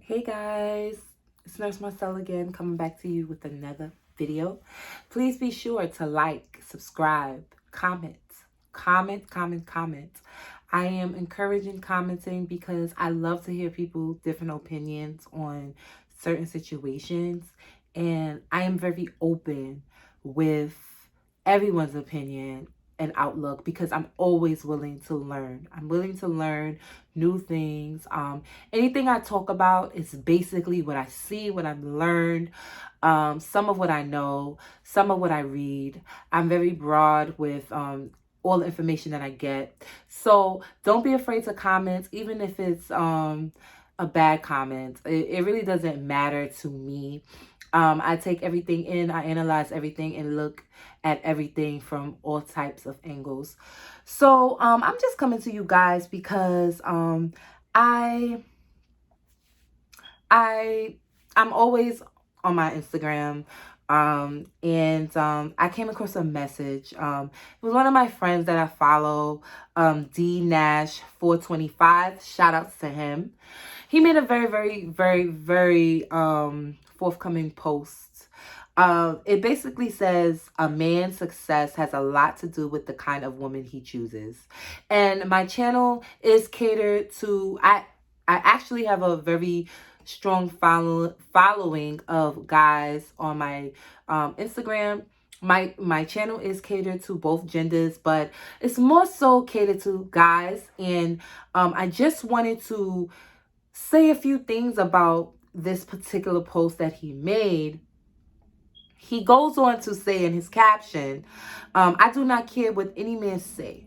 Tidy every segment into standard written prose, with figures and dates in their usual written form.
Hey guys, it's Nurse Marcel again, coming back to you with another video. Please be sure to like, subscribe, comment. I am encouraging commenting because I love to hear people's different opinions on certain situations, and I am very open with everyone's opinion and outlook because I'm always willing to learn. I'm willing to learn new things. Anything I talk about is basically what I see, what I've learned, some of what I know, some of what I read. I'm very broad with all the information that I get. So don't be afraid to comment, even if it's a bad comment. It really doesn't matter to me. I take everything in, I analyze everything and look at everything from all types of angles. So I'm just coming to you guys because I I'm always on my Instagram. I came across a message. It was one of my friends that I follow, D Nash 425. Shout outs to him. He made a very forthcoming post. It basically says a man's success has a lot to do with the kind of woman he chooses. And my channel is catered to, I actually have a very strong following of guys on my Instagram. My channel is catered to both genders, but it's more so catered to guys. And I just wanted to say a few things about this particular post that he made. He goes on to say in his caption, I do not care what any man say.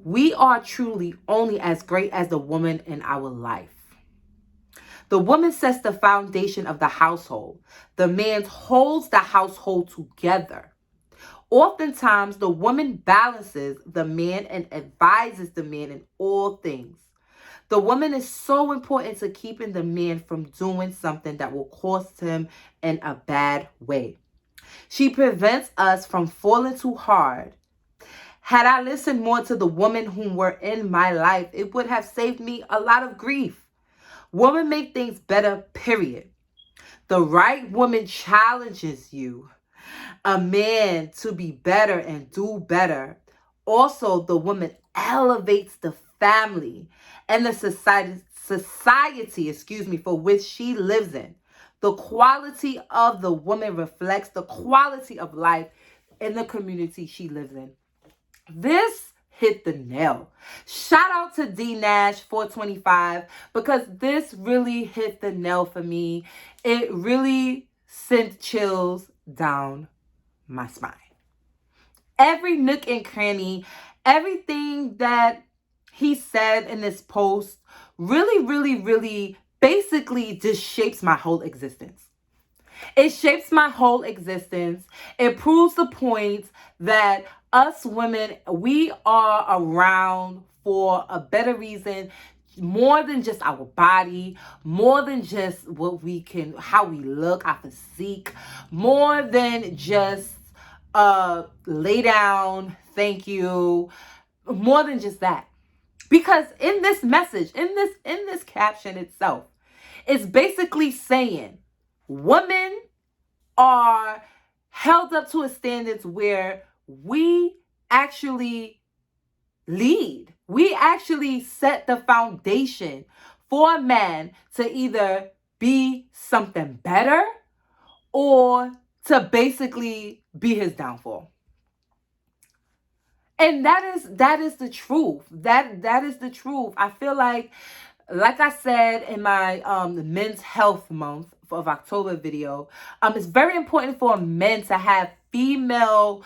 We are truly only as great as the woman in our life. The woman sets the foundation of the household. The man holds the household together. Oftentimes, the woman balances the man and advises the man in all things. The woman is so important to keeping the man from doing something that will cost him in a bad way. She prevents us from falling too hard. Had I listened more to the women who were in my life, it would have saved me a lot of grief. Women make things better, period. The right woman challenges you, a man, to be better and do better. Also, the woman elevates the family and the society, for which she lives in. The quality of the woman reflects the quality of life in the community she lives in. This hit the nail. Shout out to D Nash 425 because this really hit the nail for me. It really sent chills down my spine. Every nook and cranny, everything that he said in this post really basically just shapes my whole existence. It shapes my whole existence. It proves the point that us women, we are around for a better reason, more than just our body, more than just how we look, our physique, more than just lay down, thank you, more than just that. Because in this message, in this caption itself, it's basically saying women are held up to a standards where we actually lead. We actually set the foundation for a man to either be something better or to basically be his downfall. And that is the truth. That is the truth. I feel like I said in my Men's Health Month of October video, it's very important for men to have female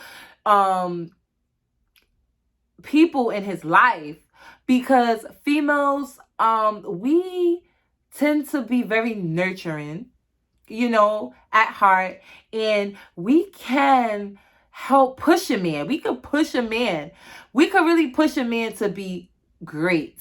people in his life, because females, we tend to be very nurturing, at heart, and we can help push a man. We could push a man. We could really push a man to be great.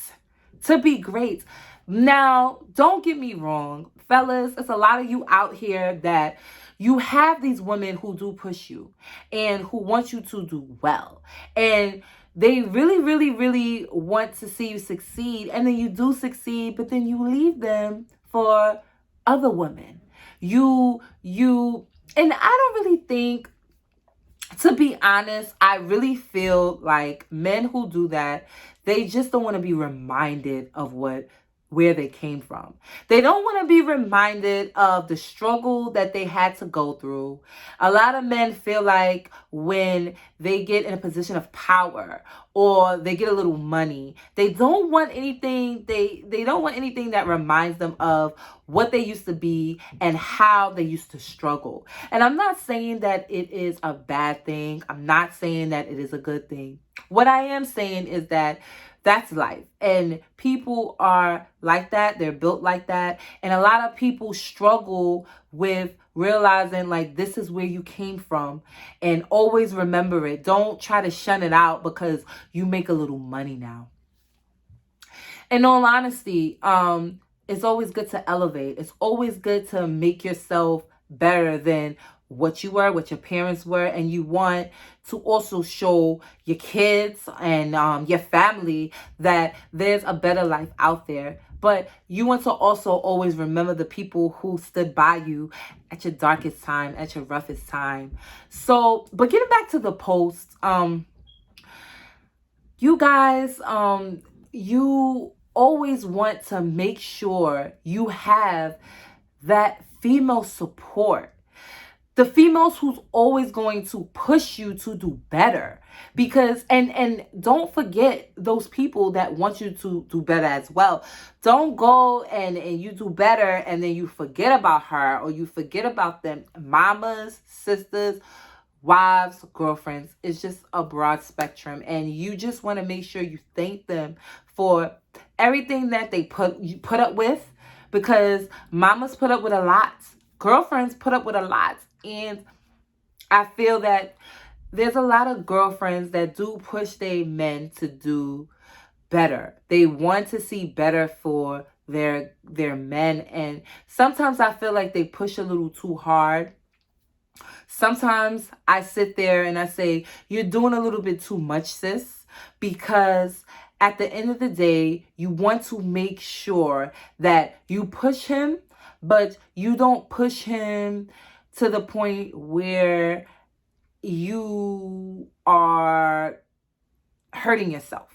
Now, don't get me wrong, fellas, it's a lot of you out here that you have these women who do push you and who want you to do well. And they really want to see you succeed. And then you do succeed, but then you leave them for other women. And I don't really think, to be honest, I really feel like men who do that, they just don't want to be reminded of where they came from. They don't want to be reminded of the struggle that they had to go through. A lot of men feel like when they get in a position of power or they get a little money, they don't want anything they don't want anything that reminds them of what they used to be and how they used to struggle. And I'm not saying that it is a bad thing. I'm not saying that it is a good thing. What I am saying is that that's life. And people are like that. They're built like that. And a lot of people struggle with realizing like this is where you came from, and always remember it. Don't try to shun it out because you make a little money now. In all honesty, it's always good to elevate. It's always good to make yourself better than what you were, what your parents were, and you want to also show your kids and your family that there's a better life out there. But you want to also always remember the people who stood by you at your darkest time, at your roughest time. So, but getting back to the post, you guys, you always want to make sure you have that female support. The females who's always going to push you to do better. Because, and don't forget those people that want you to do better as well. Don't go and you do better and then you forget about her, or you forget about them. Mamas, sisters, wives, girlfriends. It's just a broad spectrum. And you just want to make sure you thank them for everything that they put up with. Because mamas put up with a lot. Girlfriends put up with a lot. And I feel that there's a lot of girlfriends that do push their men to do better. They want to see better for their men. And sometimes I feel like they push a little too hard. Sometimes I sit there and I say, you're doing a little bit too much, sis. Because at the end of the day, you want to make sure that you push him, but you don't push him to the point where you are hurting yourself.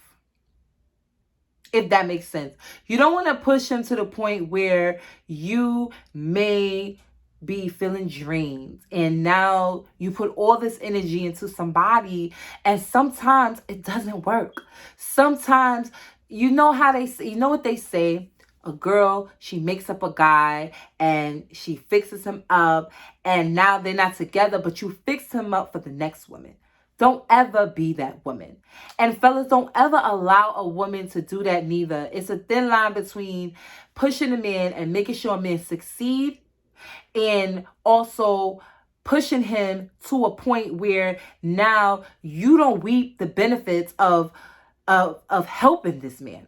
If that makes sense. You don't want to push him to the point where you may be feeling drained, and now you put all this energy into somebody, and sometimes it doesn't work. Sometimes, you know what they say, a girl, she makes up a guy and she fixes him up, and now they're not together, but you fix him up for the next woman. Don't ever be that woman. And fellas, don't ever allow a woman to do that neither. It's a thin line between pushing a man and making sure a man succeed, and also pushing him to a point where now you don't reap the benefits of helping this man.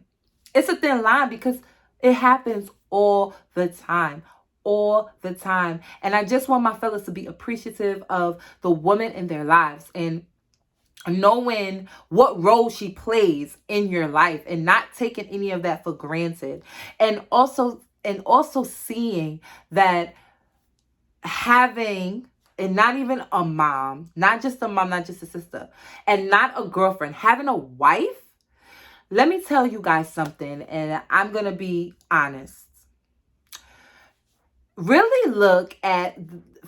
It's a thin line because it happens all the time. All the time. And I just want my fellas to be appreciative of the woman in their lives and knowing what role she plays in your life and not taking any of that for granted. And also seeing that having, and not even a mom, not just a mom, not just a sister, and not a girlfriend, having a wife. Let me tell you guys something, and I'm going to be honest. Really look at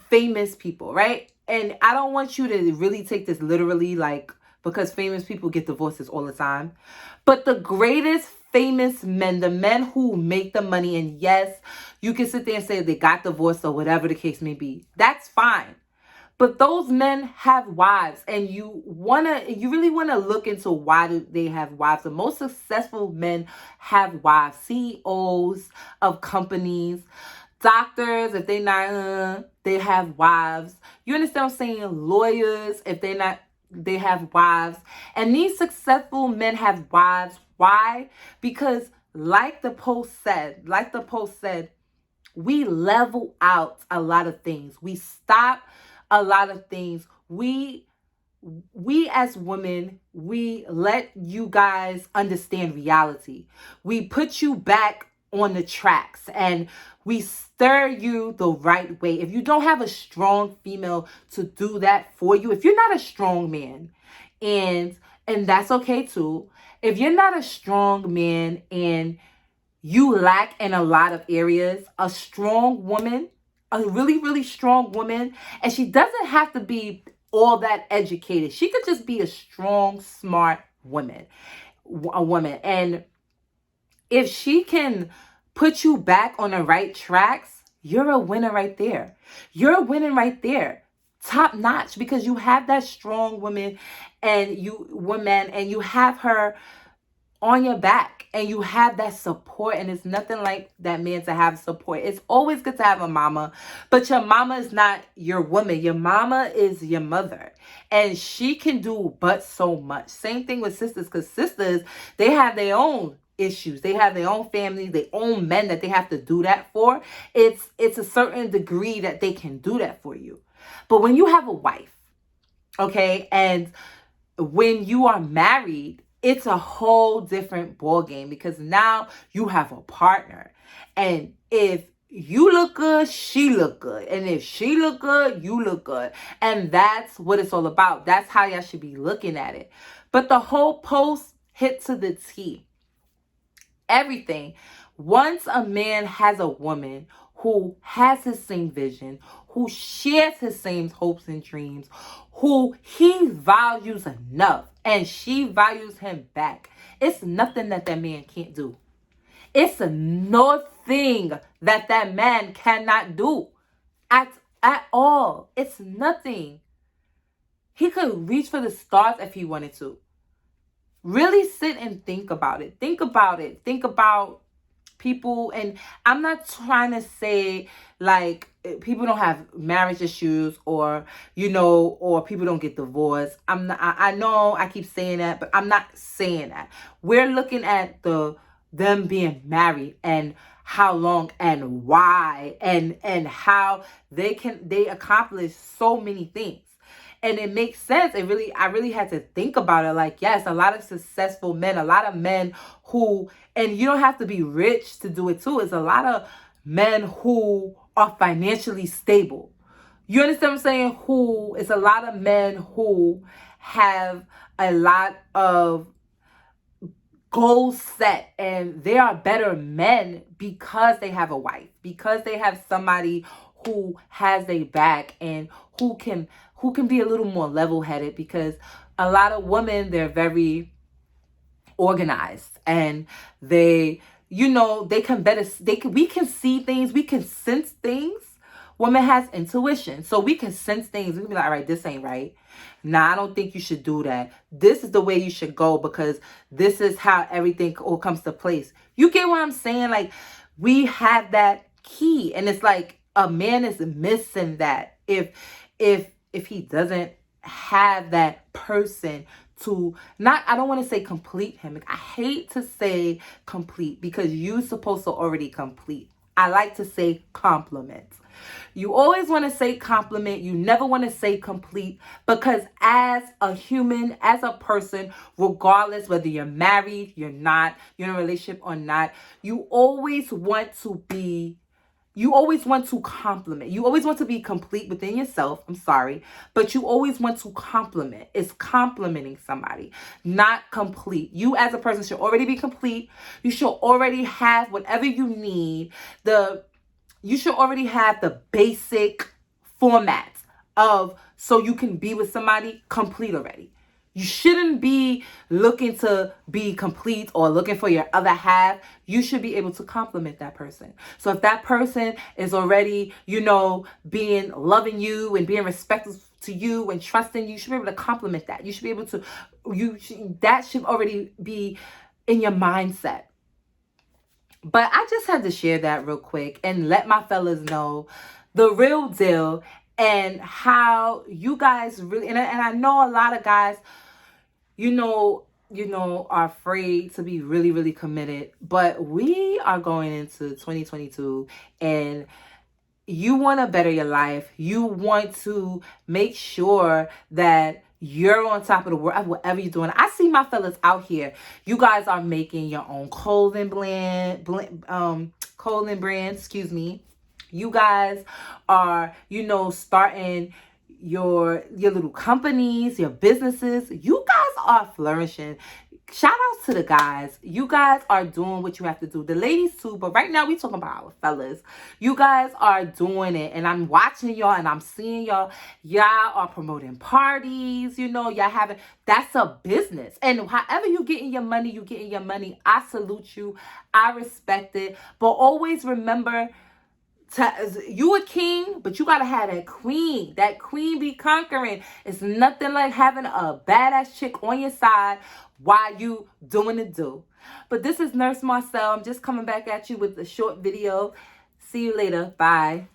famous people, right? And I don't want you to really take this literally, like, because famous people get divorces all the time. But the greatest famous men, the men who make the money, and yes, you can sit there and say they got divorced or whatever the case may be. That's fine. But those men have wives, and you really want to look into why do they have wives. The most successful men have wives. CEOs of companies, doctors, if they not, they have wives. You understand what I'm saying? Lawyers, if they not, they have wives. And these successful men have wives. Why? Because like the post said, we level out a lot of things. We stop a lot of things. We as women, we let you guys understand reality. We put you back on the tracks and we stir you the right way. If you don't have a strong female to do that for you, if you're not a strong man, and that's okay too. If you're not a strong man and you lack in a lot of areas, a strong woman, a really, really strong woman, and she doesn't have to be all that educated. She could just be a strong, smart woman, a woman. And if she can put you back on the right tracks, you're a winner right there. You're winning right there. Top notch, because you have that strong woman and you have her on your back and you have that support, and it's nothing like that man to have support. It's always good to have a mama, but your mama is not your woman. Your mama is your mother, and she can do but so much. Same thing with sisters, because sisters, they have their own issues. They have their own families, their own men that they have to do that for. It's a certain degree that they can do that for you. But when you have a wife, okay, and when you are married, it's a whole different ball game, because now you have a partner. And if you look good, she look good. And if she look good, you look good. And that's what it's all about. That's how y'all should be looking at it. But the whole post hit to the T. Everything. Once a man has a woman who has his same vision, who shares his same hopes and dreams, who he values enough, and she values him back, it's nothing that that man can't do. It's nothing that that man cannot do at all. It's nothing. He could reach for the stars if he wanted to. Really sit and think about it. Think about it. Think about people. And I'm not trying to say like people don't have marriage issues, or or people don't get divorced. I know I keep saying that, but I'm not saying that. We're looking at them being married and how long and why and how they accomplish so many things. And it makes sense. I really had to think about it. Like, yes, a lot of successful men, a lot of men who, and you don't have to be rich to do it too. It's a lot of men who are financially stable. You understand what I'm saying? It's a lot of men who have a lot of goals set, and they are better men because they have a wife, because they have somebody who has their back and who can be a little more level-headed, because a lot of women, they're very organized and we can see things, we can sense things. Woman has intuition, so we can sense things. We can be like, all right, this ain't right. Nah, I don't think you should do that. This is the way you should go, because this is how everything all comes to place. You get what I'm saying? Like, we have that key, and it's like a man is missing that if he doesn't have that person to I don't want to say complete him. I hate to say complete, because you're supposed to already complete. I like to say compliment. You always want to say compliment. You never want to say complete, because as a human, as a person, regardless whether you're married, you're not, you're in a relationship or not, you always want to compliment. You always want to be complete within yourself. I'm sorry. But you always want to compliment. It's complimenting somebody, not complete. You as a person should already be complete. You should already have whatever you need. You should already have the basic format so you can be with somebody complete already. You shouldn't be looking to be complete or looking for your other half. You should be able to compliment that person. So if that person is already, loving you and being respectful to you and trusting you, you should be able to compliment that. You should be able to, that should already be in your mindset. But I just had to share that real quick and let my fellas know the real deal, and how you guys really, and I know a lot of guys, are afraid to be really, really committed. But we are going into 2022, and you want to better your life. You want to make sure that You're on top of the world, whatever you're doing. I see my fellas out here. You guys are making your own clothing brand, excuse me. You guys are, starting your little companies, your businesses. You guys are flourishing. Shout out to the guys. You guys are doing what you have to do. The ladies too, but right now we talking about our fellas. You guys are doing it, and I'm watching y'all and I'm seeing y'all. Y'all are promoting parties, y'all having, that's a business. And however you getting your money, I salute you. I respect it. But always remember, you a king, but you gotta have that queen. That queen be conquering. It's nothing like having a badass chick on your side while you doing the do. But this is Nurse Marcel. I'm just coming back at you with a short video. See you later. Bye.